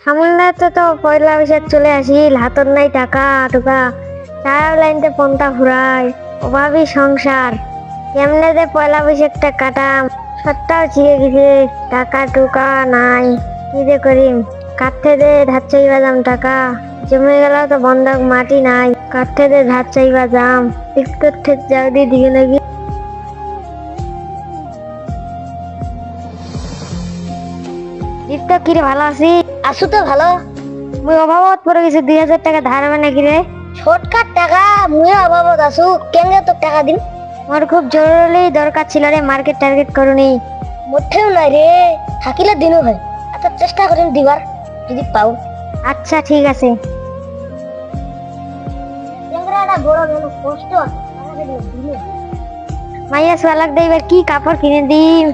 সামনে তো পয়লা বৈশাখ চলে আসিল, হাতত নাই টাকা টুকা, চার লাইনতে পন্থা ফুরায়, অভাবী সংসার, কেমনে যে পয়লা বৈশাখটা কাটাম, সবটাও ছিঁড়ে গেছে, টাকা টুকা নাই, কি যে করিম, কাঠে দে ধার চাইবা যাম টাকা, জমে গেল তো বন্ধক মাটি নাই, কাঠে দে ধার চাইবা যাম, ঠিক করতে যাও দি দিকে নাকি। দীপ্ত কিরে ভালো আছি? আসু তো ভালো। মুই অভাবত পড়ে গেছি, 2000 টাকা ধার মানে কিরে? শর্টকাট টাকা মুই অভাবত আছু, কেনগে তোর টাকা দিম? মোর খুব জরুরি দরকার ছিল রে, মার্কেট টার্গেট করুনি। মোটেও নাই রে, থাকিলে দিনও হয়। আচ্ছা চেষ্টা করিম দিবার, যদি পাও। আচ্ছা ঠিক আছে। টেংরাটা বড় বড় কষ্ট আছে, টাকা দিলে দিলে। মাইয়া সোয়ালাক দে এবার কি কাপড় কিনে দিম,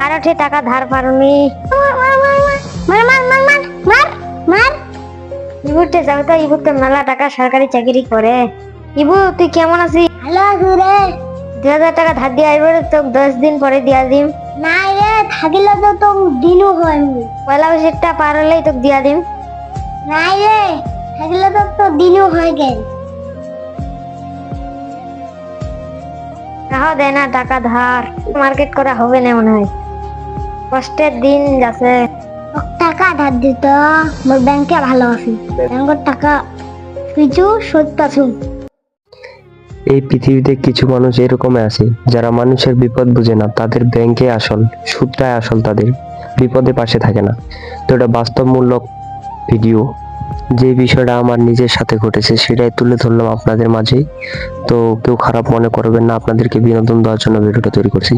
আরো টাকা ধার পারুনি। মার মার মার মার মার মার। ইবুতে যাও তো, ইবুতে মেলা টাকা সরকারি চাকরি করে। ইবু তুই কেমন আছিস? ভালো আছু রে। 2000 টাকা ধার দিয়ে আইব রে, তোকে 10 দিন পরে দিয়া দিম। নাই রে, থাকিলে তো তোর দিনও হয়। পয়লা বৈশাখটা পার হলেই তোকে দিয়া দিম। নাই রে, থাকিলে তো তোর দিনও হয় গেল। রাহ দে না টাকা ধার, মার্কেট করা হবে না মনে হয়, কষ্টের দিন যাচ্ছে। টাকা ধার দিত, মোর ব্যাংকে ভালো আছি, ব্যাংকের টাকা কিছু শোধ পাছু। এই পৃথিবীতে কিছু মানুষ এরকম আছে যারা মানুষের বিপদ বুঝে না, তাদের ব্যাংকে আসল, সুদটাই আসল, তাদের বিপদে পাশে থাকে না। তো এটা বাস্তবমূলক ভিডিও, যে বিষয়টা আমার নিজের সাথে ঘটেছে সেটাই তুলে ধরলাম আপনাদের মাঝে। তো কেউ খারাপ মনে করবেন না, আপনাদেরকে বিনোদন দেওয়ার জন্য ভিডিওটা তৈরি করছি।